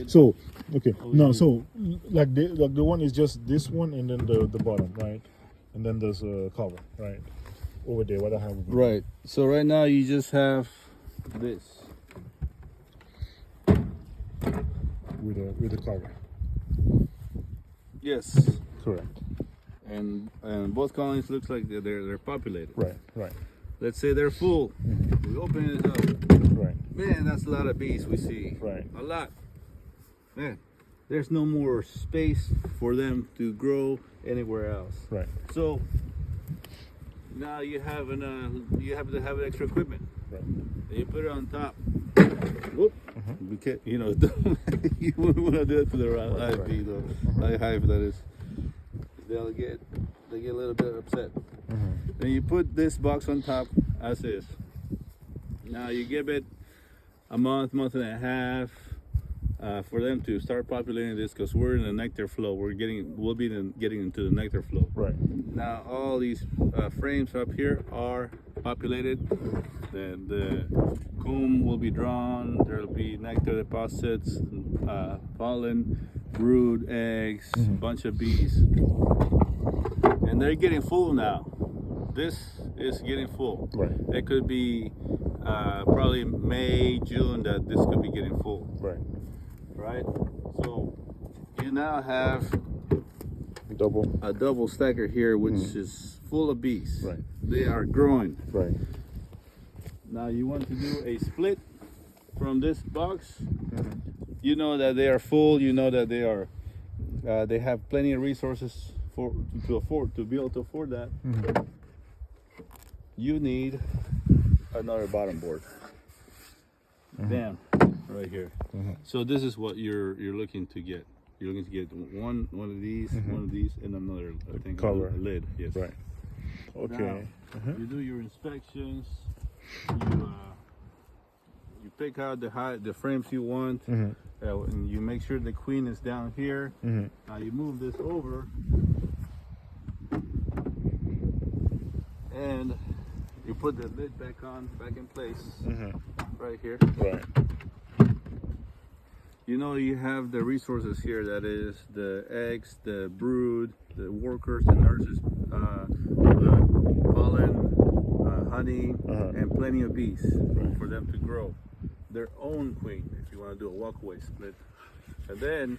So, okay, no, so like the one is just this one and then the bottom, right? And then there's a cover, right? Over there, what I have. Right. So right now you just have this. With the cover. Yes. Correct. And both colonies looks like they're populated. Right, right. Let's say they're full. We open it up. Right. Man, that's a lot of bees we see. Right. A lot. Man, there's no more space for them to grow anywhere else. Right. So now you have to have an extra equipment. Right. You put it on top. Whoop. We can't, you know, you wouldn't want to do it to the hive bee though. Hive, that is. They get a little bit upset. Then you put this box on top as is. Now you give it a month and a half for them to start populating this, because we're in the nectar flow. We'll be getting into the nectar flow. Right. Now all these frames up here are populated. The comb will be drawn. There'll be nectar deposits, pollen, brood, eggs, a bunch of bees. And they're getting full now. This is getting full. Right. It could be probably May, June that this could be getting full. Right. Right? So you now have Double. a double stacker here, which is full of bees. Right. They are growing. Right. Now you want to do a split from this box. You know that they are full. You know that they have plenty of resources to be able to afford that. You need another bottom board. Bam, right here. So this is what you're looking to get. You're looking to get one of these, and another, I think, Cover. a lid. Yes. Right. Okay. Now, you do your inspections. You pick out the frames you want, and you make sure the queen is down here. Now you move this over, and you put the lid back in place, right here. Right. You know you have the resources here. That is the eggs, the brood, the workers, the nurses, pollen, honey, and plenty of bees for them to grow their own queen. If you want to do a walkaway split, and then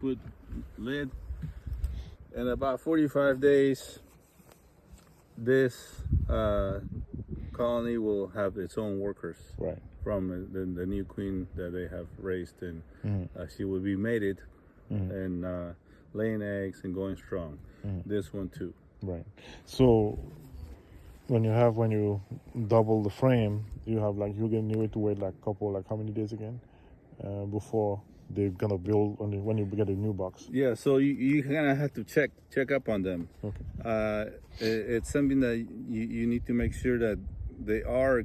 put lid. In about 45 days, this colony will have its own workers. Right. From the new queen that they have raised, and she will be mated and laying eggs and going strong. This one too. Right. So when you double the frame, you have you need to wait how many days again before they're gonna build when you get a new box. Yeah. So you kind of have to check up on them. Okay. It's something that you need to make sure that they are,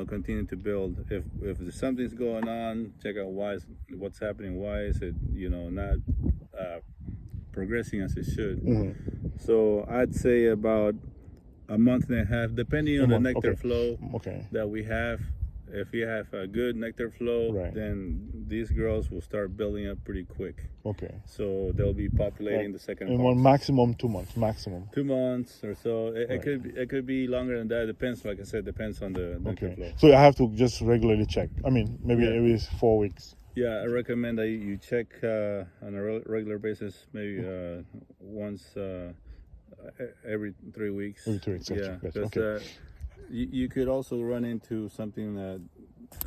continuing to build. If something's going on, check out what's happening. Why is it, not progressing as it should? So I'd say about a month and a half, depending on the nectar flow that we have. If you have a good nectar flow, then these girls will start building up pretty quick. Okay. So they'll be populating the second. In one maximum 2 months. 2 months or so. It could be longer than that. Depends, like I said, depends on the nectar flow. So I have to just regularly check. I mean, maybe every 4 weeks. Yeah, I recommend that you check on a regular basis, maybe once every 3 weeks. Every 3 weeks. Yeah, because you could also run into something that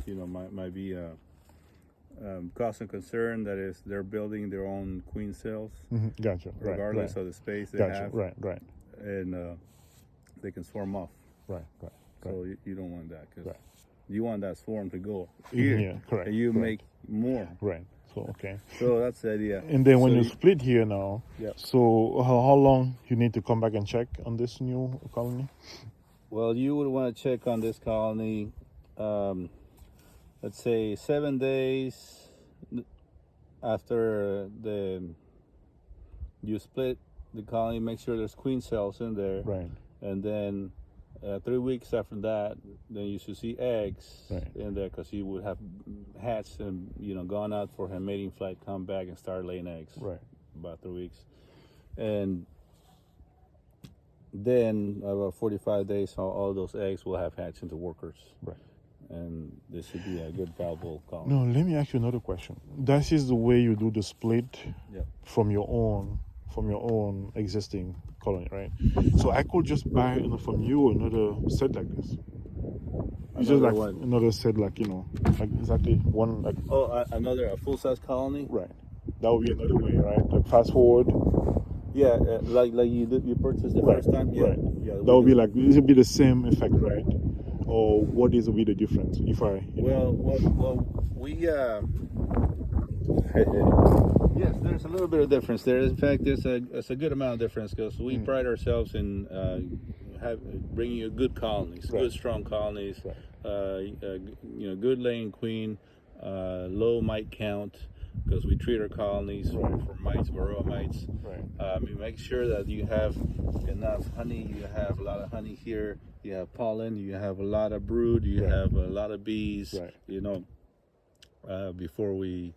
might be cause and concern. That is, they're building their own queen cells. Gotcha. Regardless of the space they have. Right. And they can swarm off. Right. So you don't want that, because you want that swarm to go here. Yeah, correct. And you make more. Right. So okay. So that's the idea. And then when you split here now, so how long you need to come back and check on this new colony? Well, you would want to check on this colony, let's say 7 days after you split the colony. Make sure there's queen cells in there. Right. And then 3 weeks after that, then you should see eggs Right. in there because he would have hatched and gone out for her mating flight, come back and start laying eggs. Right. About 3 weeks, and then about 45 days, all those eggs will have hatched into workers. Right. And this should be a good valuable colony. No, let me ask you another question. That is the way you do the split Yep. from your own existing colony, right? So I could just buy from you another set like this. It's just Another like what? another set, like like exactly one, like Another full-size colony. right. That would be another way, right? Like fast forward, Yeah, like you purchased the Right, first time. Yeah, right. yeah. that would be like this would be the same effect, right? Or what is will be the difference if I? Well, we yes, there's a little bit of difference there. In fact, there's a good amount of difference because we pride ourselves in bringing you good colonies, Right. good strong colonies, Right. Good laying queen, low mite count, because we treat our colonies for mites, varroa mites. Right. We make sure that you have enough honey. You have a lot of honey here. You have pollen. You have a lot of brood. You Right. have a lot of bees. Right. Before we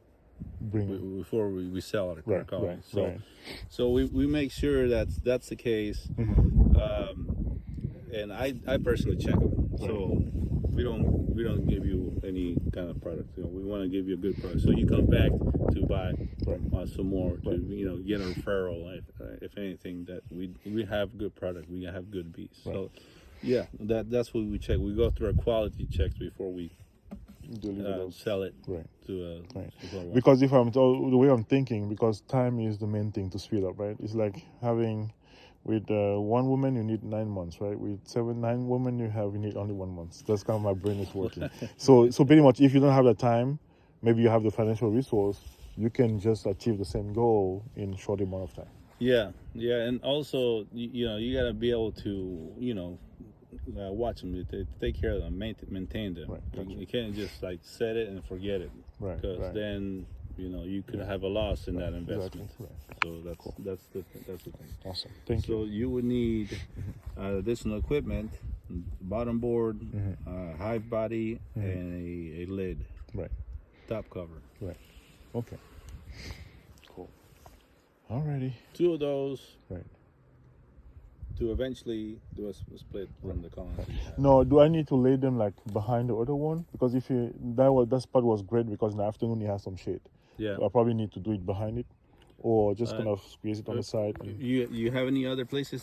sell our Right. colony. Right. So Right. so we make sure that's the case. And I personally check them. So we don't give you any kind of product. We want to give you a good product. So you come back to buy some more to get a referral. If anything, that we have good product. We have good bees. So yeah, that's what we check. We go through our quality checks before we sell it Right. to Right. people. Because if I'm told the way I'm thinking, because time is the main thing to speed up, right? It's like having with one woman you need 9 months, right? With 9 women you need only 1 month. That's kind of my brain is working. so pretty much if you don't have the time, maybe you have the financial resource, you can just achieve the same goal in a short amount of time. Yeah, and also you gotta be able to watch them, take care of them, maintain them. Right, gotcha. You can't just like set it and forget it, Right, because right. then you could have a loss in that investment. Exactly. Right. So that's the thing. Awesome. Thank So you. you would need additional equipment, bottom board, hive body, and a lid, Right. top cover. Right. Okay. Cool. Alrighty. 2 of those Right. to eventually do a split from the colony. No, do I need to lay them like behind the other one? Because if you that spot was great because in the afternoon it has some shade. Yeah. I probably need to do it behind it, or just kind of squeeze it on the side. You have any other places that